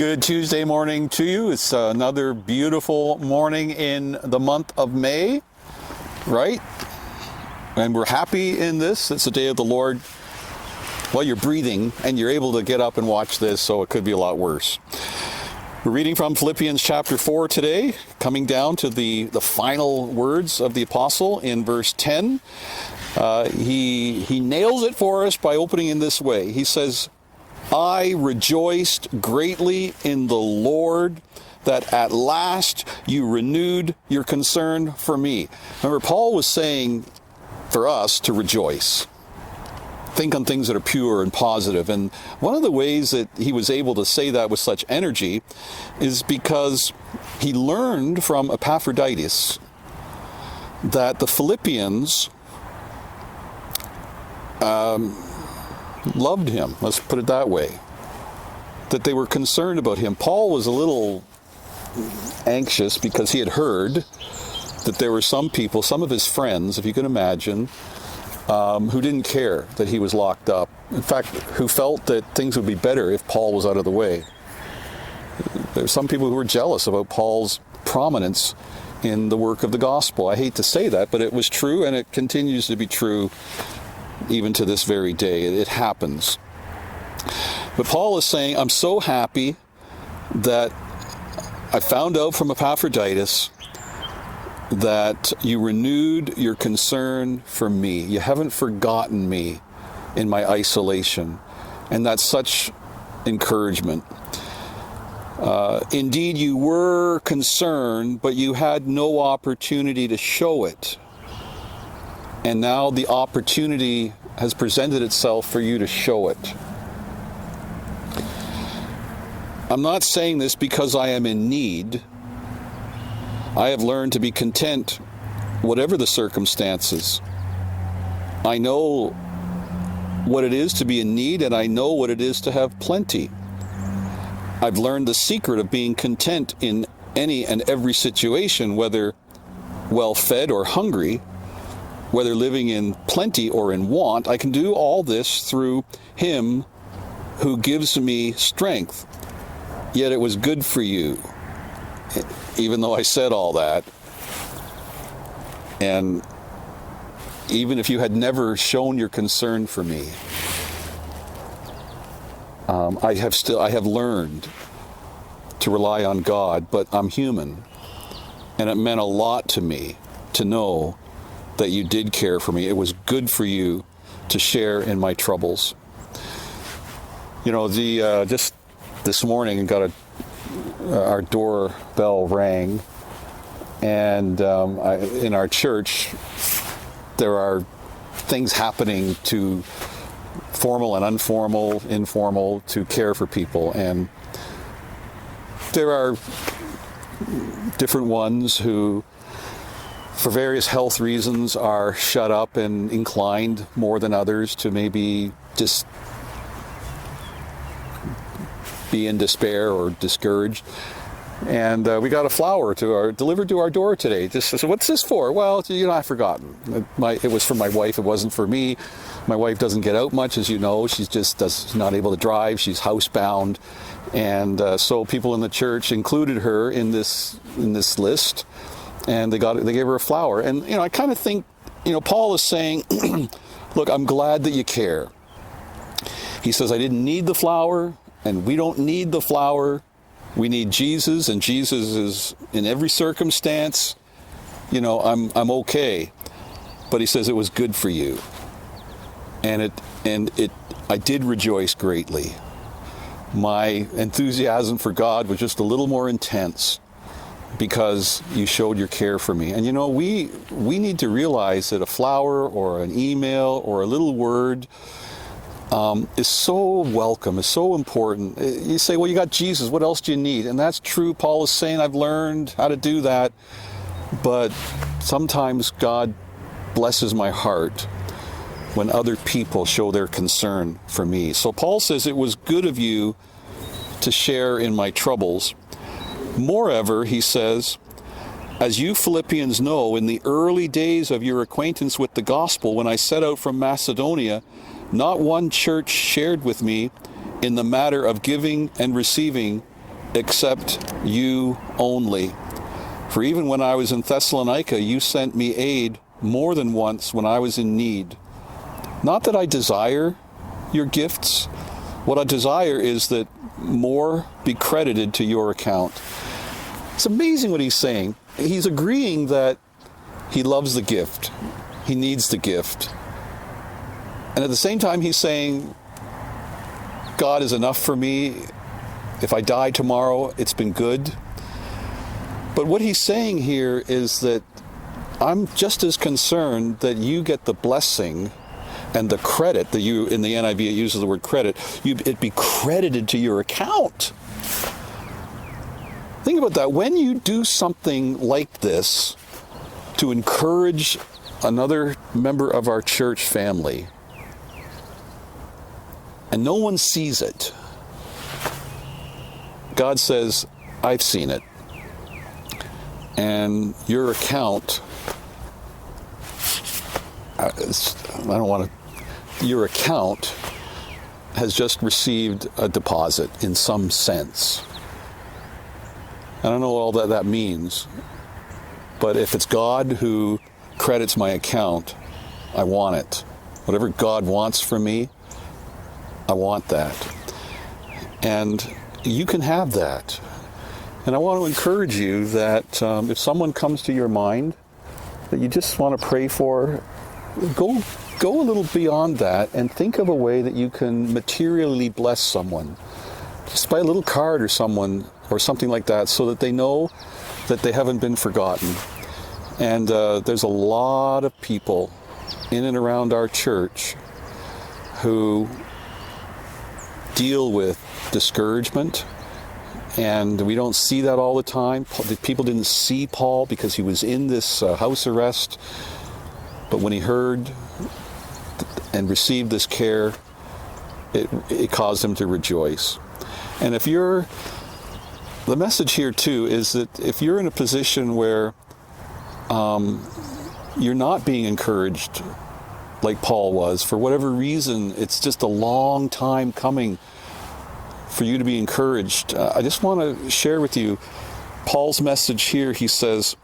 Good Tuesday morning to you. It's another beautiful morning in the month of May, right? And we're happy in this. It's the day of the Lord. Well, you're breathing and you're able to get up and watch this, so it could be a lot worse. We're reading from Philippians chapter 4 today, coming down to the final words of the apostle in verse 10. He nails it for us by opening in this way. He says, I rejoiced greatly in the Lord that at last you renewed your concern for me. Remember, Paul was saying for us to rejoice. Think on things that are pure and positive. And one of the ways that he was able to say that with such energy is because he learned from Epaphroditus that the Philippians loved him, let's put it that way, that they were concerned about him. Paul was a little anxious because he had heard that there were some people, some of his friends, if you can imagine, who didn't care that he was locked up. In fact, who felt that things would be better if Paul was out of the way. There were some people who were jealous about Paul's prominence in the work of the gospel. I hate to say that, but it was true, and it continues to be true even to this very day. It happens. But Paul is saying, I'm so happy that I found out from Epaphroditus that you renewed your concern for me. You haven't forgotten me in my isolation. And that's such encouragement. Indeed, you were concerned, but you had no opportunity to show it. And now the opportunity has presented itself for you to show it. I'm not saying this because I am in need. I have learned to be content, whatever the circumstances. I know what it is to be in need, and I know what it is to have plenty. I've learned the secret of being content in any and every situation, whether well-fed or hungry, whether living in plenty or in want. I can do all this through Him who gives me strength. Yet it was good for you, even though I said all that. And even if you had never shown your concern for me, I have learned to rely on God, but I'm human. And it meant a lot to me to know that you did care for me. It was good for you to share in my troubles. You know, just this morning, our doorbell rang, and in our church, there are things happening to formal and informal, to care for people, and there are different ones who, for various health reasons, are shut up and inclined more than others to maybe just be in despair or discouraged. And we got a flower delivered to our door today. So what's this for? Well, I've forgotten. It was for my wife. It wasn't for me. My wife doesn't get out much, as you know. She's just not able to drive. She's housebound. And so people in the church included her in this list. And they gave her a flower. And, I kind of think, Paul is saying, look, I'm glad that you care. He says, I didn't need the flower, and we don't need the flower. We need Jesus, and Jesus is in every circumstance. I'm okay. But he says it was good for you. And I did rejoice greatly. My enthusiasm for God was just a little more intense, because you showed your care for me. And we need to realize that a flower or an email or a little word is so welcome, is so important. You say, well, you got Jesus, what else do you need? And that's true. Paul is saying, I've learned how to do that. But sometimes God blesses my heart when other people show their concern for me. So Paul says, it was good of you to share in my troubles. Moreover, he says, as you Philippians know, in the early days of your acquaintance with the gospel, when I set out from Macedonia, not one church shared with me in the matter of giving and receiving except you only. For even when I was in Thessalonica, you sent me aid more than once when I was in need. Not that I desire your gifts. What I desire is that more be credited to your account. It's amazing what he's saying. He's agreeing that he loves the gift. He needs the gift. And at the same time, he's saying, God is enough for me. If I die tomorrow, it's been good. But what he's saying here is that I'm just as concerned that you get the blessing and the credit that you, in the NIV, it uses the word credit, it be credited to your account. Think about that. When you do something like this to encourage another member of our church family, and no one sees it, God says, I've seen it. And your account, your account has just received a deposit in some sense. I don't know all that means, but if it's God who credits my account, I want it. Whatever God wants from me, I want that. And you can have that. And I want to encourage you that if someone comes to your mind that you just want to pray for, go a little beyond that and think of a way that you can materially bless someone. Just buy a little card or something like that, so that they know that they haven't been forgotten. And there's a lot of people in and around our church who deal with discouragement. And we don't see that all the time. People didn't see Paul because he was in this house arrest. But when he heard and received this care, it caused him to rejoice. And the message here too is that if you're in a position where you're not being encouraged like Paul was, for whatever reason, it's just a long time coming for you to be encouraged. I just want to share with you Paul's message here. He says,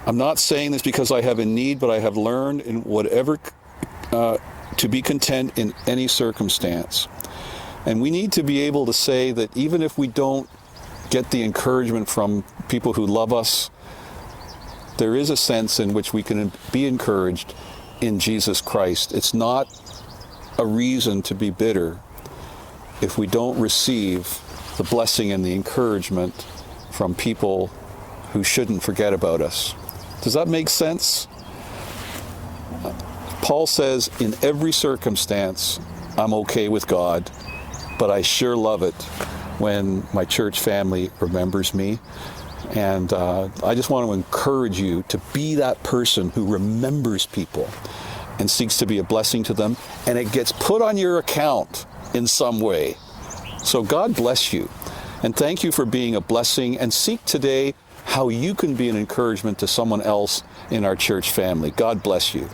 I'm not saying this because I have a need, but I have learned in whatever to be content in any circumstance. And we need to be able to say that even if we don't get the encouragement from people who love us, there is a sense in which we can be encouraged in Jesus Christ. It's not a reason to be bitter if we don't receive the blessing and the encouragement from people who shouldn't forget about us. Does that make sense? Paul says, in every circumstance, I'm okay with God, but I sure love it when my church family remembers me. And I just want to encourage you to be that person who remembers people and seeks to be a blessing to them, and it gets put on your account in some way. So God bless you, and thank you for being a blessing, and seek today how you can be an encouragement to someone else in our church family. God bless you.